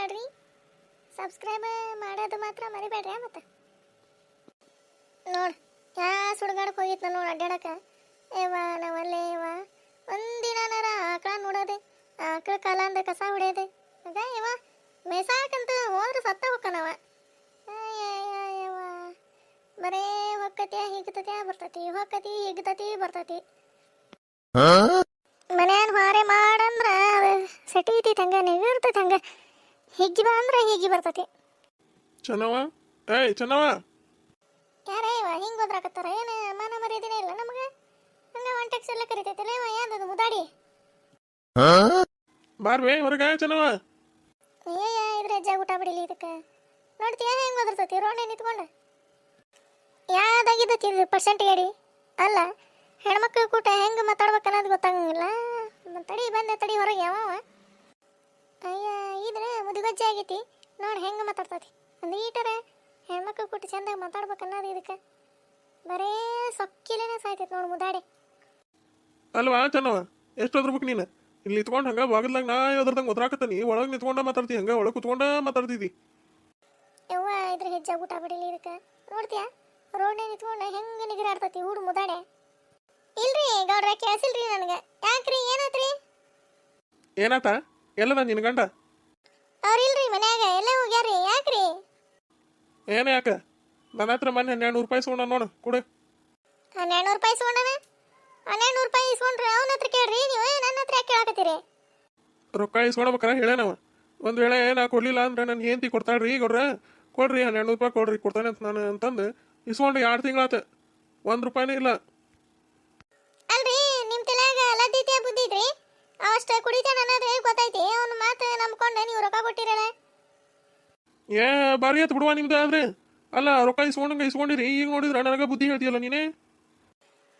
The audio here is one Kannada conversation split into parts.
ಮಾಡ್ರಿ, ಸಬ್ಸ್ಕ್ರೈಬ್ ಮಾಡೋದು ಮಾತ್ರ ಮರಿಬೇಡ್ರಿ. ಮತ್ತೆ ನೋಡು ಯಾ ಸುಡುಗಾಡಕ್ಕೆ ಹೋಗಿತ್ತು ನೋಡು ಅಡ್ಡಾಡಕ್ಕೆ. ನಾವಲ್ಲೇ ಒಂದಿನಾರ ಆಕಳ ನೋಡೋದೆ, ಆಕಳ ಕಾಲ ಅಂದ್ರೆ ಕಸ ಹೊಡೆಯೋದೆ. ಆಗ ಮೇಸಾಕಂತ ಹೋದ್ರೆ ಸತ್ತ ಹೋಕ್ಕನವ. ಬರೇ ಹೊಕ್ಕತಿ ಹಿಗ್ತತಿ ಬರ್ತತಿ, ಹೊಕ್ಕತಿ ಹಿಗ್ತತಿ ಬರ್ತತಿ. ಮನ್ಯಾನ ಹಾರೆ ಮಾಡಂದ್ರ ಸೆಟೀತೈತಿ, ಹಂಗ ನೆಗಿರ್ತೈತಿ, ಹಂಗ ಹಿಗ್ಗಿ ಬಾ ಅಂದ್ರೆ ಹಿಗ್ಗಿ ಬರ್ತತಿ. ಚೆನ್ನವ, ಏಯ್ ಚೆನ್ನವ, ಯಾರೇ ಹಿಂಗೆ ಹೋದ್ರಾಕತ್ತಾರ? ಏನು ಮಾನ ಮರ್ಯಾದಿನೇ ಇಲ್ಲ ನಮಗೆ? ಹಂಗ ಒನ್ ಟೆಕ್ಸ್ ಎಲ್ಲ ಕರಿತೈತಲ್ಲ ಯಾವ್ದದು ಮುದಾಡಿ? ಬಾರ್ವೇ ಹೊರಗ ಚೆನ್ನವ. ಇದ್ರ ಹೆಜ್ಜೆ ಊಟ ಬಿಡಿಲಿ ಇದಕ್ಕೆ. ನೋಡ್ತೀಯ ಹೆಂಗೆ ಹೋದಿರ್ತೈತಿ ರೋಣೆ ನಿಂತ್ಕೊಂಡು? ಯಾವ್ದಾಗಿದ್ದತಿ ಇದು ಪರ್ಸೆಂಟ್ ಹೇಳಿ. ಅಲ್ಲ ಹೆಣ್ಮಕ್ಳು ಕೂಟ ಹೆಂಗೆ ಮಾತಾಡ್ಬೇಕು ಅನ್ನೋದು ಗೊತ್ತಾಗಂಗಿಲ್ಲ. ತಡಿ ಬಂದೆ ತಡಿ ಹೊರಗೆ ಯಾವ ಅಯ್ಯ ಇದ್ರೆ ಮುದುಗಜ್ಜೆ ಆಗೈತಿ. ನೋಡಿ ಹೆಂಗೆ ಮಾತಾಡ್ತೈತಿ. ಒಂದು ಈಟರ ಹೆಣ್ಮಕ್ಳು ಕೂಟ ಚಂದಾಗ ಮಾತಾಡ್ಬೇಕು ಅನ್ನೋದು ಇದಕ್ಕೆ. ಬರೇ ಸೊಕ್ಕಿಲೇನೆ ಸಾಯ್ತೈತಿ ನೋಡಿ ಮುದಾಡಿ. ಅಲ್ವಾ ಚೆನ್ನವ, ಎಷ್ಟು ಓದ್ರಬೇಕು ನೀನು? ಇಲ್ಲಿ ನಿಂತ್ಕೊಂಡು ಹಂಗ ಬಾಗಲ್ದಾಗ ನಾ ಅದ್ರದಂಗೆ ಒದ್ರಾಕತ್ತಾನಿ, ಒಳಗೆ ನಿಂತ್ಕೊಂಡ ಮಾತಾಡ್ತಿ, ಹಂಗ ಒಳಗೆ ಕುತ್ಕೊಂಡ ಮಾತಾಡ್ತಿದ್ದಿ. ಯವ್ವ ಇದ್ರ ಹೆಜ್ಜೆ ಊಟ ಬಿಡಿಲಿ ಇದಕ್ಕೆ. ನೋಡ್ತೀಯ ರೋಡ್ನೇ ನಿಂತ್ಕೊಂಡು ಹೆಂಗೆ ನಿಗರಾಡ್ತೈತಿ ಹೂಡು ಮುದಾಡೆ. ಇಲ್ರಿ ಗೌಡ್ರ ಕೇಳಿಸಿಲ್ರಿ ನನಗೆ. ಯಾಕ್ರಿ ಏನಾತ್ರಿ? ಏನಾತ? ಎಲ್ಲದ ನಿನ್ನ ಗಂಡ? ಅವ್ರಿಲ್ರಿ ಮನ್ಯಾಗ, ಎಲ್ಲ ಹೋಗ್ಯಾರ್ರಿ. ಯಾಕ್ರಿ? ಏನೇ ಯಾಕ? ನನ್ನ ಹತ್ರ ಮೊನ್ನೆ 1200 ರೂಪಾಯಿ ಇಸ್ಕೊಂಡ ನೋಡು, ಕೊಡು. 1200 ರೂಪಾಯಿ ಇಸ್ಕೊಂಡನ? 1200 ರೂಪಾಯಿ ಇಸ್ಕೊಂಡ್ರೆ ಅವನ ಹತ್ರ ಕೇಳ್ರಿ ನೀವು, ನನ್ನ ಹತ್ರ ಯಾಕೆ ಕೇಳಾಕತ್ತೀರಿ? ರೊಕ್ಕ ಇಸ್ಕೊಳ್ಬೇಕಾರ ಹೇಳೇನವ. ಒಂದು ವೇಳೆ ನಾ ಕೊಡ್ಲಿಲ್ಲ ಅಂದ್ರೆ ನನ್ನ ಹೆಂಡತಿ ಕೊಡ್ತಾಳ್ರಿ ಗೌಡ್ರ, ಕೊಡ್ರಿ 1200 ರೂಪಾಯಿ ಕೊಡ್ರಿ, ಕೊಡ್ತಾನೆ ಅಂತ ನಾನು ಅಂತಂದು ಇಸ್ಕೊಂಡು 2 ತಿಂಗಳಾತ, 1 ರೂಪಾಯಿನೂ ಇಲ್ಲ. ಅಲ್ರಿ ನಿಮ್ಮ ತಲೆಯಾಗ ಲದ್ದಿದ್ಯಾ ಬುದ್ಧಿದ್ರಿ? ಅವಷ್ಟು ಕುಡಿತಾನ ಅನ್ನೋದು ಗೊತ್ತೈತಿ, ಅವನ ಮಾತು ನಂಬ್ಕೊಂಡು ನೀವು ರೊಕ್ಕ ಕೊಟ್ಟಿರಲ್ಲ. ಏ ಬಾರಿ ಆಯ್ತು ಬಿಡುವ ನಿಮ್ದು. ಆದ್ರೆ ಅಲ್ಲ ರೊಕ್ಕ ಇಸ್ಕೊಂಡಿರಿ, ಈಗ ನೋಡಿದ್ರೆ ನನಗೆ ಬುದ್ಧಿ ಹೇಳ್ತೀಯಲ್ಲ ನೀನೇ.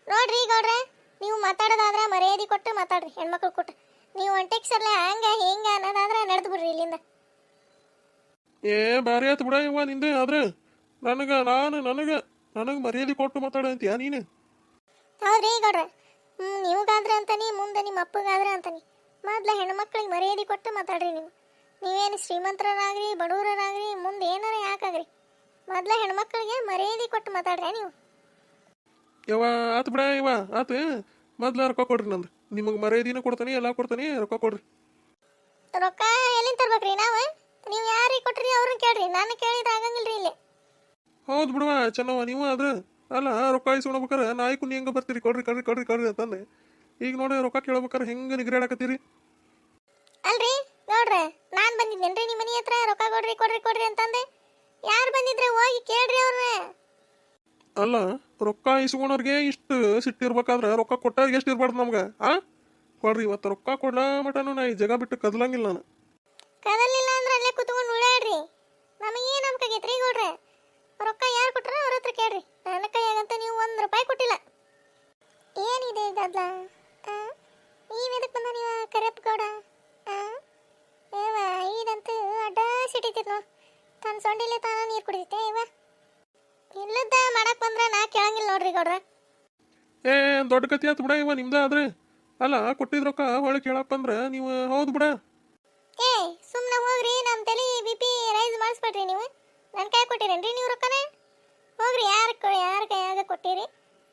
ನೋಡ್ರಿ ಗೌಡ್ರೆ, ನೀವು ಮಾತಾಡೋದಾದ್ರೆ ಮರ್ಯಾದೆ ಕೊಟ್ಟು ಮಾತಾಡ್ರಿ, ಹೆಣ್ಮಕ್ಳು ಕೊಟ್ಟು. ನೀವು ಒಂಟೆಕ್ಸರ್ಲೆ ಹಂಗ ಹಿಂಗ ಅನ್ನೋದಾದ್ರೆ ನಡೆದು ಬಿಡ್ರಿ ಇಲ್ಲಿಂದ. ಏ ಬಾರಿ ಆಯ್ತು ಬಿಡ ಇವ ನಿಂದೆ. ಆದ್ರೆ ನನಗೆ ಮರ್ಯಾದೆ ಕೊಟ್ಟು ಮಾತಾಡ ಅಂತೀಯ ನೀನು? ಹೌದ್ರಿ ಗೌಡ್ರೆ, ನೀವುಗಾದ್ರೆ ಅಂತಾನಿ, ಮುಂದೆ ನಿಮ್ಮ ಅಪ್ಪಗಾದ್ರೆ ಅಂತಾನಿ. ಮೊದ್ಲು ಹೆಣ್ಮಕ್ಳಿಗೆ ಮರ್ಯಾದೆ ಕೊಟ್ಟು ಮಾತಾಡ್ರಿ. ನೀವೇನು ಶ್ರೀಮಂತರಾಗ್ರಿ ಬಡವರಾಗ್ರಿ ಮುಂದೆ ಏನಾರ ಯಾಕಾಗ್ರಿ, ಮೊದ್ಲು ಹೆಣ್ಮಕ್ಳಿಗೆ ಮರ್ಯಾದೆ ಕೊಟ್ಟು ಮಾತಾಡ್ರಿ ನೀವು. ಯವ್ವ ಆತು ಬಿಡ ಇವ ಆತು. ಮೊದ್ಲ ರೊಕ್ಕ ಕೊಡ್ರಿ, ನಂದು ನಿಮಗೆ ಮರ್ಯಾದಿನೂ ಕೊಡ್ತಾನೆ, ಎಲ್ಲ ಕೊಡ್ತಾನೆ, ರೊಕ್ಕ ಕೊಡ್ರಿ. ರೊಕ್ಕ ಎಲ್ಲಿಂದ ತರ್ಬೇಕ್ರಿ ನಾವು? ನೀವು ಯಾರಿಗೆ ಕೊಟ್ರಿ ಅವ್ರನ್ನ ಕೇಳ್ರಿ, ನಾನು ಕೇಳಿದ್ರೆ ಆಗಂಗಿಲ್ರಿ ಇಲ್ಲಿ. ಹೌದು ಬಿಡುವ ಚೆನ್ನವ, ನೀವು ಆದ್ರೆ ಅಲ್ಲ ರೊಕ್ಕ ಇಸ್ಕೊಳ್ಬೇಕಾರೆ ನಾಯಿ ಕುನಿ ಹೆಂಗೆ ಬರ್ತೀರಿ, ಕೊಡ್ರಿ ಕೊಡ್ರಿ ಕೊಡ್ರಿ ಕೊಡ್ರಿ ಅಂತಂದೆ. ಈಗ ನೋಡಿ ರೊಕ್ಕ ಕೇಳ್ಬೇಕಾರೆ ಹೆಂಗೆ ನಿಗ್ರಾಡಕತ್ತೀರಿ? ಅಲ್ರಿ ನೋಡ್ರಿ, ನಾನು ಬಂದಿದ್ದೇನ್ರಿ ನಿಮ್ಮ ಮನೆ ಹತ್ರ ರೊಕ್ಕ ಕೊಡ್ರಿ ಕೊಡ್ರಿ ಕೊಡ್ರಿ ಅಂತಂದೆ? ಯಾರು ಬಂದಿದ್ರೆ ಹೋಗಿ ಕೇಳ್ರಿ ಅವ್ರನ್ನ. ಅಲ್ಲ ರೊಕ್ಕ ಇಸ್ಕೊಳೋರ್ಗೆ ಇಷ್ಟು ಸಿಟ್ಟಿರ್ಬೇಕಾದ್ರೆ ರೊಕ್ಕ ಕೊಟ್ಟಾಗ ಎಷ್ಟು ಇರ್ಬಾರ್ದು ನಮ್ಗೆ? ಕೊಡ್ರಿ ಇವತ್ತು ರೊಕ್ಕ ಕೊಡ್ಲ ಮಟನು ನಾ ಈ ಜಾಗ ಬಿಟ್ಟು ಕದಲಂಗಿಲ್ಲ ನಾನು. ಕದಲಿಲ್ಲ ಅಂದ್ರೆ ಅಲ್ಲೇ ಕುತ್ಕೊಂಡು ಉಳ್ಳಾಡ್ರಿ. ನಮಗೇನು ನಂಬಿಕಾಗೈತ್ರಿ ಗೌಡ್ರೆ? ರೊಕ್ಕ ಯಾರು ಕೊಟ್ರ ಅವ್ರ ಹತ್ರ ಕೇಳ್ರಿ. ನನ್ನ ಕೈಯಾಗಂತ ನೀವು 1 ರೂಪಾಯಿ ಕೊಟ್ಟಿಲ್ಲ. ಏನಿದೆ ಗದ್ಲ? ನೀವೆದಕ್ಕೆ ಬಂದ ನೀವು ಕರೆಯಪ್ಪ ಗೌಡ? ಇದಂತೂ ಅಡ್ಡ ಸಿಟ್ಟಿತೈತಿ ನೋಡಿ. ತನ್ನ ಸೊಂಡಿಲೆ ತಾನ ನೀರು ಕುಡಿತೈತೆ ಇವ. ಇಲ್ಲದ ಮಾಡಕ್ ಬಂದ್ರೆ ನಾ ಕೇಳಂಗಿಲ್ಲ ನೋಡ್ರಿ ಗೌಡ್ರ. ಏ ದೊಡ್ಡ ಕತಿ ಆಯ್ತು ಬಿಡ ಇವ ನಿಮ್ದ. ಆದ್ರೆ ಅಲ್ಲ ಕೊಟ್ಟಿದ್ ರೊಕ್ಕ ಹೊಳೆ ಕೇಳಪ್ಪ ಅಂದ್ರೆ ನೀವು ಹೌದು ಬಿಡ. ಏ ಸುಮ್ಮನೆ ಹೋಗ್ರಿ, ನಮ್ಮ ತಲೆ BP ರೈಸ್ ಮಾಡಿಸ್ಬೇಡ್ರಿ ನೀವು. ನನ್ನ ಕೈ ಕೊಟ್ಟಿರೇನ್ರಿ ನೀವು ರೊಕ್ಕನ? ಹೋಗ್ರಿ, ಯಾರ ಕೈಯಾಗ ಕೊಟ್ಟಿರಿ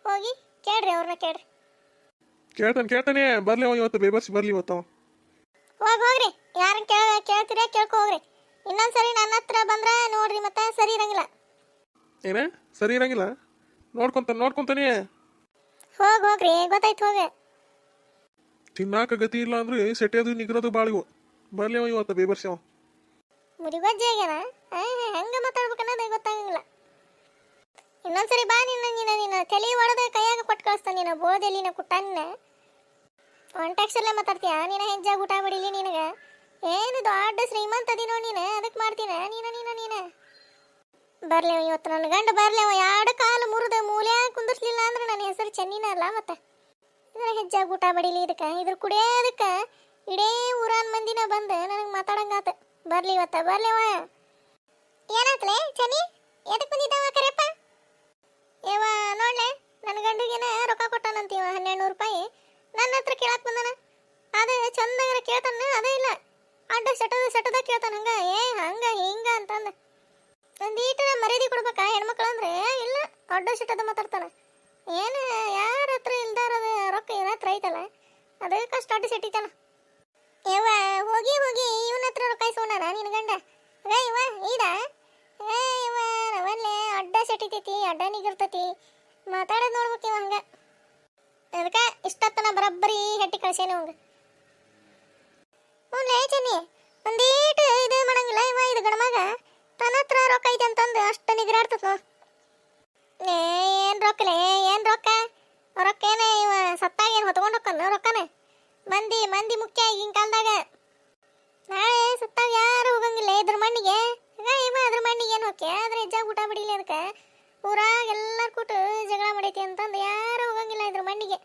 ಹೋಗಿ ಕೇಳ್ರಿ, ಅವ್ರನ್ನ ಕೇಳ್ರಿ. ಕೇಳ್ತಾನೆ ಬರ್ಲಿ ಅವ ಇವತ್ತು, ಬೇಬರ್ಸಿ ಬರ್ಲಿ ಇವತ್ತು. ಹೋಗ್ರಿ, ಯಾರನ್ನ ಕೇಳ್ತೀರಾ ಕೇಳ್ಕೊ ಹೋಗ್ರಿ. ಇನ್ನೊಂದ್ಸರಿ ನನ್ನ ಹತ್ರ ಬಂದ್ರೆ ನೋಡ್ರಿ ಮತ್ತೆ ಸರಿ ಇರಂಗಿಲ್ಲ. ಏನೇ ಸರಿ ಇರಂಗಿಲ್ಲ? ನೋಡ್ಕೊಂತಾನೆ ಹೋಗ್ರಿ, ಗೊತ್ತಾಯ್ತು ಹೋಗಿ. ತಿನ್ನಾಕ ಗತಿ ಇಲ್ಲ ಅಂದ್ರೆ ಸೆಟೆದು ನಿಗ್ರದು ಬಾಳಿವು. ಬರ್ಲಿ ಅವ ಇವತ್ತು ಬೇಬರ್ಸಿ ಅವ. ಮುದಿಗೊಜ್ಜೆ ಆಗ್ಯಾನ, ಹೆಂಗ ಮಾತಾಡ್ಬೇಕನ್ನೋದು ಗೊತ್ತಾಗಂಗಿಲ್ಲ. ಇನ್ನೊಂದ್ಸರಿ ಬಾ, ನಿನ್ನ ತಲೆ ಒಳದ ಕೈಯಾಗ ಕೊಟ್ಟು ಕಳಿಸ್ತಾನೆ. ನೀನು ಬೋದೆಲ್ಲಿನ ಕುಟ್ಟಾನ ಒಂಟೆಕ್ಸಲ್ಲೇ ಮಾತಾಡ್ತೀಯ ನೀನು. ಹೆಜ್ಜಾಗ ಊಟ ಬಿಡಿಲಿ ನಿನಗೆ. ಏನು ದೊಡ್ಡ ಶ್ರೀಮಂತ ಅದಿನೋ ನೀನು, ಅದಕ್ಕೆ ಮಾಡ್ತೀನ ನೀನು. ಬರ್ಲಿ ಇವತ್ತು ನನ್ನ ಗಂಡ ಬರ್ಲಿ. ಅವ 2 ಕಾಲು ಮುರಿದ ಮೂಲೆ ಕುಂದಿರ್ಸ್ಲಿಲ್ಲ ಅಂದ್ರೆ ನನ್ನ ಹೆಸರು ಚೆನ್ನಿನ ಅಲ್ಲ. ಮತ್ತೆ ಇದ್ರ ಹೆಜ್ಜಾಗ ಊಟ ಬಡಿಲಿ ಇದಕ್ಕೆ, ಇದ್ರ ಕುಡಿಯೋದಕ್ಕೆ ಇಡೇ ಊರಾನ್ ಮಂದಿನ ಬಂದು ನನಗೆ ಮಾತಾಡಂಗಾತ. ಬರ್ಲಿ ಇವತ್ತ, ಬರ್ಲಿ ಅವ. ಏನಾತ್ಲೆ ಚೆನ್ನಿ, ಎದಕ್ಕೆ ಬಂದಿದ್ದಾವ ಕರೆಯಪ್ಪ? ಏವ ನೋಡ್ಲೆ, ನನ್ನ ಗಂಡಿಗೇನ ರೊಕ್ಕ ಕೊಟ್ಟಾನಂತೀವ 1200 ರೂಪಾಯಿ. ನನ್ನ ಹತ್ರ ಕೇಳಕ್ ಬಂದನ. ಅದೇ ಚಂದಗರ ಕೇಳ್ತಾನ, ಅದೇ ಇಲ್ಲ ಅಡ್ಡ ಸಟದ ಕೇಳ್ತಾನ ಹಂಗ ಹಂಗ ಹಿಂಗ ಅಂತಂದ ಒಂದೀಟ ಮರ್ಯಾದೆ ಕೊಡ್ಬೇಕಾ ಹೆಣ್ಮಕ್ಳು ಅಂದ್ರೆ ಇಲ್ಲ ಅಡ್ಡ ಸಟದ ಮಾತಾಡ್ತಾನ ಏನು ಯಾರ ಹತ್ರ ಇಲ್ದಾರದ ರೊಕ್ಕ ಇವನ ಹತ್ರ ಐತಲ್ಲ ಅದಕ್ಕಷ್ಟು ಅಡ್ಡ ಸೆಟ್ಟಿತಾನ ಯವ್ವ ಹೋಗಿ ಇವನ ಹತ್ರ ರೊಕ್ಕ ಇಸ್ಕೊಂಡಾನ ನಿನ್ನ ಗಂಡ ಇವ ಈದ ಇವ ಒಳ್ಳೆ ಅಡ್ಡ ಸೆಟ್ಟಿತೈತಿ ಅಡ್ಡ ನಿಗಿರ್ತೈತಿ ಮಾತಾಡೋದು ನೋಡ್ಬೇಕು ಇವ ಹಂಗ ಅದಕ್ಕೆ ಇಷ್ಟತ್ತನ ಬರಬ್ಬರಿ ಹೆಟ್ಟಿ ಕಳ್ಸೇನೆ ಅವಂಗ ಹ್ಞೂ ಚನ್ನಿ ಒಂದೀಟು ಇದು ಮಾಡಂಗಿಲ್ಲ ಇವ ಇದು ಗಣಮಗ ತನ್ನ ಹತ್ರ ರೊಕ್ಕ ಐತೆ ಅಂತಂದು ಅಷ್ಟು ನಿಗ್ರಾಡ್ತದ ನೋ ಏನು ರೊಕ್ಕಲೇ ಏನು ರೊಕ್ಕ ಏನ ಇವ ಸತ್ತಾಗ ಏನು ಹೊತ್ಕೊಂಡು ಹೋಗ್ಕನ ರೊಕ್ಕನ ಮಂದಿ ಮುಖ್ಯ ಈಗಿನ ಕಾಲದಾಗ ನಾಳೆ ಸತ್ತಾಗ ಯಾರು ಹೋಗಂಗಿಲ್ಲ ಇದ್ರ ಮಣ್ಣಿಗೆ ಇವ ಅದ್ರ ಮಣ್ಣಿಗೆ ಏನು ಹೋಕೆ ಆದ್ರೆ ಹೆಜ್ಜಾಗ ಊಟ ಬಿಡಿಲಿ ಅದಕ್ಕೆ ಊರಾಗ ಎಲ್ಲರೂ ಕೂತು ಜಗಳ ಮಾಡೈತಿ ಅಂತಂದು ಯಾರು ಹೋಗಂಗಿಲ್ಲ ಇದ್ರ ಮಣ್ಣಿಗೆ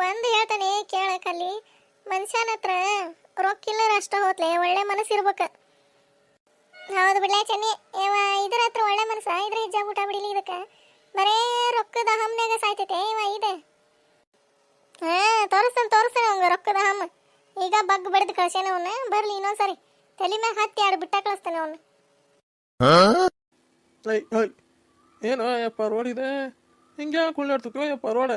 ಒಂದು ಹೇಳ್ತಾನೆ ಕೇಳಕ್ಕಲ್ಲಿ ಮನುಷ್ಯನ ಹತ್ರ ರೊಕ್ಕಿಲ್ಲರ ಅಷ್ಟ ಹೋತ್ಲೆ ಒಳ್ಳೆ ಮನಸ್ಸು ಇರ್ಬೇಕು ಹೌದು ಬಿಡ್ಲೇ ಚನ್ನಿ ಇವ ಇದ್ರ ಹತ್ರ ಒಳ್ಳೆ ಮನಸ್ಸ ಇದ್ರ ಹೆಜ್ಜಾಗ ಊಟ ಬಿಡಿಲಿ ಇದಕ್ಕೆ ಬರೇ ರೊಕ್ಕದ ಹಮ್ನಾಗ ಸಾಯ್ತೈತೆ ಇವ ಇದೆ ತೋರಿಸ್ತಾನೆ ಅವಂಗ ರೊಕ್ಕದ ಹಮ್ಮ ಈಗ ಬಗ್ ಬಡ್ದು ಕಳ್ಸೇನೆ ಅವನ್ನ ಬರ್ಲಿ ಇನ್ನೊಂದ್ಸರಿ ತಲೆ ಮ್ಯಾಗ ಹತ್ತಿ ಆಡು ಬಿಟ್ಟ ಕಳಿಸ್ತಾನೆ ಅವನು ಏನೋ ಯಪ್ಪ ರೋಡ್ ಇದೆ ಹಿಂಗೆ ಕುಳ್ಳಾಡ್ತೋ ಯಪ್ಪ ರೋಡ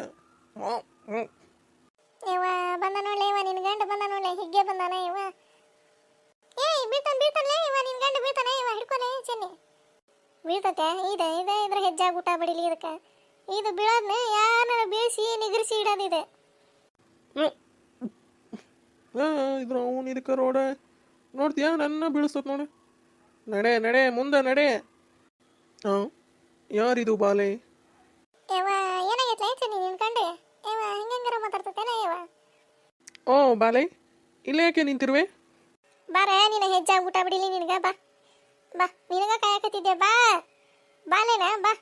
ಇವ ಬಂದ ನೋಡ್ಲೆ ಇವ ನಿನ್ ಗಂಡ ಬಂದ ನೋಡ್ಲೆ ಹಿಗ್ಗೆ ಬಂದಾನ ಇವ ಬೀಳ್ತಾನೆ ಇವ ನಿನ್ ಗಂಡ ಬೀಳ್ತಾನೆ ಇವ ಹಿಡ್ಕೊನೆ ಚೆನ್ನಿ ಬೀಳ್ತತೆ ಇದ್ರ ಹೆಜ್ಜಾಗ ಊಟ ಬಡಿಲಿ ಇದಕ್ಕೆ ಇದು ಬೀಳೋದ್ನ ಯಾರ ಬೀಳಿಸಿ ನಿಗರಿಸಿ ಇಡೋದಿದೆ ಇದ್ರ ಅವನು ಇದಕ್ಕೆ ರೋಡ ನೋಡ್ತೀಯಾ ನನ್ನ ಬೀಳಿಸ್ತತ್ ನೋಡು ನಡೆ ಮುಂದೆ ನಡೆ ಯಾರಿದು ಬಾಲೆ ಇವ ಏನಾಗೈತೆ ಚೆನ್ನಿ ನಿನ್ ಕಂಡೆ ಇವ ಹಿಂಗಂಗಾರ ಮಾತಾಡ್ತತೇನ ಇವ ಓ ಬಾಲೆ ಇಲ್ಲೇ ಯಾಕೆ ನಿಂತಿರುವೆ ಬಾರ ನಿನ್ನ ಹೆಜ್ಜಾಗ ಊಟ ಬಿಡಿಲಿ ನಿನಗ ಬಾ ನಿನಗ ಕಾಯಕತ್ತಿದ್ದೆ ಬಾಲೇನ ಬಾ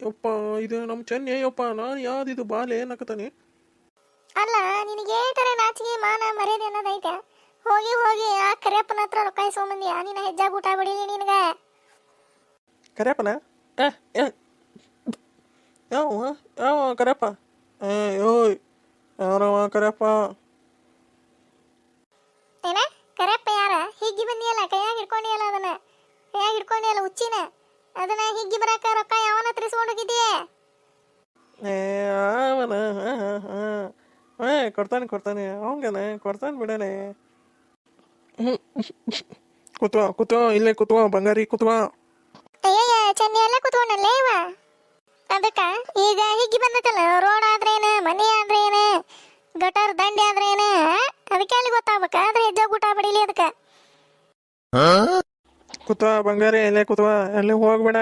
ಯಪ್ಪ ಇದು ನಮ್ಮ ಚೆನ್ನಿ ಯಪ್ಪ ನಾನು ಯಾವ್ದಿದು ಬಾಲೆ ನಕ್ಕತಾನೆ ಅಲ್ಲ ನಿನಗೆ ತರ ನಾಚಿಗೆ ಮಾನ ಮರ್ಯಾದೆ ಅನ್ನೋದೈತೆ ಹೋಗಿ ಆ ಕರಿಯಪ್ಪನ ಹತ್ರ ರೊಕ್ಕ ಇಸ್ಕೊಂಬಂದಿಯಾ ನಿನ್ನ ಹೆಜ್ಜಾಗ ಊಟ ಬಿಡಿಲಿ ನಿನಗ ಕರಿಯಪ್ಪನ ಯಾವ ಕರಿಯಪ್ಪ ಓಯ್ ಯಾರವ ಕರಿಯಪ್ಪ ಏನ ಕರಿಯಪ್ಪ ಯಾರ ಹಿಗ್ಗಿ ಬಂದಿಯಲ್ಲ ಕೈಯಾಗ ಹಿಡ್ಕೊಂಡಿಯಲ್ಲ ಅದನ್ನ ಕೈಯಾಗ ಹಿಡ್ಕೊಂಡಿಯಲ್ಲ ಹುಚ್ಚಿನ ಅದನ್ನ ಹಿಗ್ಗಿ ಬರಾಕ ರೊಕ್ಕ ಯಾವನ ಹತ್ರ ಇಸ್ಕೊಂಡೋಗಿದ್ದೀಯ ಅವನ ಕೊಡ್ತಾನೆ ಅವಂಗನ ಕೊಡ್ತಾನೆ ಬಿಡನೆ ಕೂತ್ವಾ ಇಲ್ಲೇ ಕೂತ್ವಾ ಬಂಗಾರಿ ಕೂತ್ವಾ ಅಯ್ಯಯ್ಯ ಚೆನ್ನಿ ಎಲ್ಲ ಕೂತ್ಕೊಂಡಲ್ಲೇ ಇವ ಅದಕ್ಕ ಈಗ ಹಿಗ್ಗಿ ಬಂದತಲ್ಲ ರೋಡ್ ಆದ್ರೇನ ಮನೆ ಆದ್ರೇನ ಗಟರ್ ದಂಡೆ ಆದ್ರೇನ ಅದಕ್ಕೆ ಅಲ್ಲಿ ಗೊತ್ತಾಗ್ಬೇಕ ಆದ್ರೆ ಹೆಜ್ಜಾಗ ಊಟ ಬಡಿಲಿ ಅದಕ್ಕೆ ಕೂತ್ವಾ ಬಂಗಾರಿ ಇಲ್ಲೇ ಕೂತ್ವಾ ಎಲ್ಲಿ ಹೋಗ್ಬೇಡ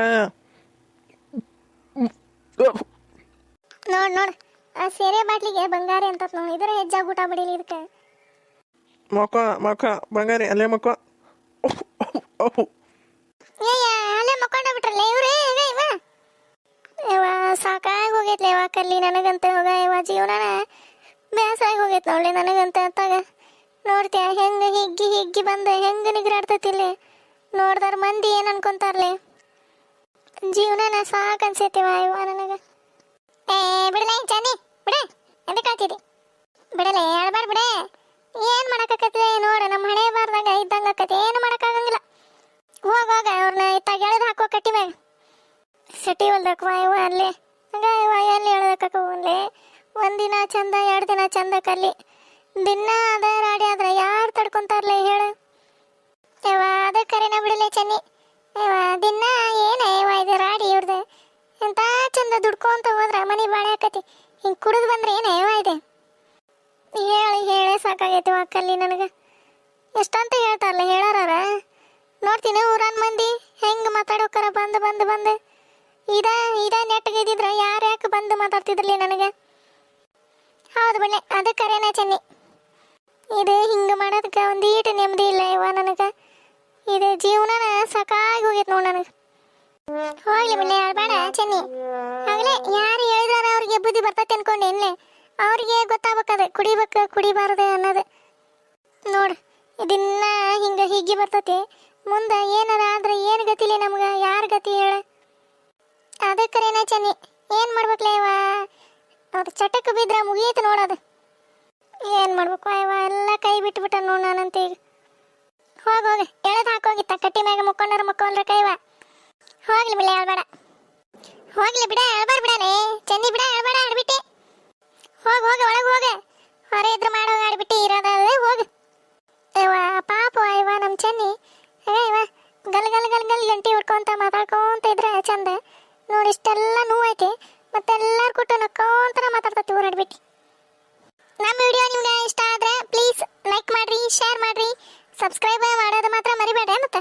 ನೋಡ್ ಆ ಸೇರೆ ಬಾಟ್ಲಿಗೆ ಬಂಗಾರಿ ಅಂತ ನೋಡಿ ಇದರ ಹೆಜ್ಜಾಗ ಊಟ ಬಡಿಲಿ ಇದಕ್ಕೆ ಮಕ್ಕ ಬಂಗಾರಿ ಅಲ್ಲೇ ಮಕ್ಕ ಅಲ್ಲೇ ಮಕ್ಕೊಂಡ ಬಿಟ್ರಲ್ಲ ಇವ್ರೇ ಇವ ಸಾಕಾಗಿ ಹೋಗೈತ್ಲೆ ಇವ ಕಲ್ಲಿ ನನಗಂತ ಇವ ಜೀವನನ ಬೇಸಾಗಿ ಹೋಗೈತ್ ನೋಡ್ಲಿ ನನಗಂತ ಅಂತಾಗ ನೋಡ್ತೀಯ ಹೆಂಗ ಹಿಗ್ಗಿ ಬಂದ ಹೆಂಗ ನಿಗ್ರಾಡ್ತತಿಲ್ಲಿ ನೋಡ್ದಾರ ಮಂದಿ ಏನ್ ಅನ್ಕೊಂತಾರ್ಲಿ ಜೀವನನ ಸಾಕ್ ಅನ್ಸೈತಿವ ಇವ ನನಗ ಬಿಡಲೇ ಚಂದಿ ಬಿಡೆ ಎಂತ ಕಾಳ್ತಿದಿ ಬಿಡಲೇ ಆಡ್ಬಾರ್ದು ಬಿಡೆ ಏನ್ ಮಾಡಕತ್ತೈತಿ ನೋಡ ನಮ್ಮ ಹಣೆ ಬಾರ್ದಾಗ ಇದ್ದಂಗ ಆಕತಿ ಏನು ಮಾಡಕ್ಕಾಗಂಗಿಲ್ಲ ಹೋಗ ಅವ್ರನ್ನ ಇತ್ತಾಗ ಎಳೆದು ಹಾಕೋ ಕಟ್ಟಿ ಮ್ಯಾಗ ಸಟಿ ಹೊಲ್ದಕ್ವ ಇವ ಅಲ್ಲಿ ಹಂಗ ಇವ ಎಲ್ಲಿ ಎಳ್ದಕ್ಕಲ್ಲಿ ಒಂದಿನ ಚಂದ 2 ದಿನ ಚಂದ ಕಲ್ಲಿ ದಿನ ಅದ ರಾಡಿ ಆದ್ರೆ ಯಾರು ತಡ್ಕೊಂತಾರ್ಲೆ ಹೇಳು ಇವ ಅದ ಕರೆನ ಬಿಡಲೆ ಚೆನ್ನಿ ಇವ ದಿನ ಏನ ಇವ ಇದು ರಾಡಿ ಇವ್ರದ್ದು ಎಂತ ಚಂದ ದುಡ್ಕೊಂತ ಹೋದ್ರ ಮನೆ ಬಾಳೆ ಆಕತಿ ಹಿಂಗೆ ಕುಡಿದು ಬಂದ್ರೆ ಏನ ಇವ ಇದೆ ಹೇಳಿ ಸಾಕಾಗೈತಿ ಕಲ್ಲಿ ನನಗೆ ಎಷ್ಟಂತ ಹೇಳ್ತಾರಲ್ಲ ಹೇಳಾರ ನೋಡ್ತೀನಿ ಊರನ್ ಮಂದಿ ಹೆಂಗೆ ಮಾತಾಡೋಕರ ಬಂದು ಇದ ನೆಟ್ಟಗಿದ್ರ ಯಾರು ಯಾಕೆ ಬಂದು ಮಾತಾಡ್ತಿದ್ರಲಿ ನನಗೆ ಹೌದು ಬಿಡ್ಲೆ ಅದು ಕರೆನ ಚೆನ್ನಿ ಇದು ಹಿಂಗೆ ಮಾಡೋದಕ್ಕೆ ಒಂದೀಟು ನೆಮ್ಮದಿ ಇಲ್ಲ ಇವ ನನಗೆ ಇದು ಜೀವನನ ಸಾಕಾಗಿ ಹೋಗೈತೆ ನೋಡಿ ನನಗೆ ಹೋಗ್ಲಿ ಬಿಡ್ಲೆ ಬೇಡ ಚೆನ್ನಿ ಆಗಲೇ ಯಾರು ಹೇಳಿದಾರ ಅವ್ರಿಗೆ ಬುದ್ಧಿ ಬರ್ತೈತೆ ಅನ್ಕೊಂಡೆ ಇನ್ನೇ ಅವ್ರಿಗೆ ಗೊತ್ತಾಗಬೇಕದ ಕುಡಿಬಾರ್ದು ಅನ್ನೋದು ನೋಡು ದಿನ ಹಿಂಗೆ ಹಿಗ್ಗಿ ಬರ್ತೈತಿ ಮುಂದೆ ಏನಾರ ಆದ್ರೆ ಏನು ಗತಿಲಿ ನಮ್ಗೆ ಯಾರ ಗತಿ ಹೇಳ ಅದಕ್ಕರೇನ ಚೆನ್ನಿ ಏನು ಮಾಡ್ಬೇಕಲ್ಲ ಇವ ಅವ್ರ ಚಟಕ್ಕೆ ಬಿದ್ರೆ ಮುಗೀತು ನೋಡೋದು ಏನು ಮಾಡ್ಬೇಕು ಅಯ್ಯವ ಎಲ್ಲ ಕೈ ಬಿಟ್ಬಿಟ್ಟ ನೋಡು ನಾನಂತ ಈಗ ಹೋಗಿ ಎಳೆದು ಹಾಕೋಗಿತ್ತ ಕಟ್ಟಿ ಮ್ಯಾಗ ಮುಕ್ಕೊಂಡ್ರ ಮಕ್ಕೊಂಡ್ರ ಕೈವ ಹೋಗ್ಲಿ ಬಿಡ ಹೇಳ್ಬೇಡ ಹೋಗ್ಲಿ ಬಿಡ ಹೇಳ್ಬಾರ ಬಿಡನೆ ಚಂದಿ ಬಿಡ ಹೇಳ್ಬೇಡ ಆಡ್ಬಿಟ್ಟೆ ಹೋಗಿ ಒಳಗೆ ಹೋಗ ಹೊರ ಇದ್ರ ಮಾಡೋ ಆಡ್ಬಿಟ್ಟು ಇರೋದಲ್ಲೇ ಹೋಗು ಅಯ್ಯವ ಪಾಪ ಅಯ್ಯವ ನಮ್ಮ ಚೆನ್ನಿ ಅಯ್ಯವ ಗಲ್ ಗಂಟಿ ಹುಡ್ಕೊಂತ ಮಾತಾಡ್ಕೊಂತ ಇದ್ರೆ ಚಂದ ನೋಡಿ ಇಷ್ಟೆಲ್ಲ ನೋವೈತಿ ಮತ್ತೆಲ್ಲರೂ ಕೊಟ್ಟು ನಕ್ಕೊಂತ ಮಾತಾಡ್ತತಿ ಊರಾಡ್ಬಿಟ್ಟು ನಮ್ಮ ವಿಡಿಯೋ ನಿಮ್ಗೆ ಇಷ್ಟ ಆದ್ರೆ ಪ್ಲೀಸ್ ಲೈಕ್ ಮಾಡ್ರಿ ಶೇರ್ ಮಾಡ್ರಿ ಸಬ್ಸ್ಕ್ರೈಬ್ ಮಾಡೋದು ಮಾತ್ರ ಮರಿಬೇಡ್ರಿ ಮತ್ತೆ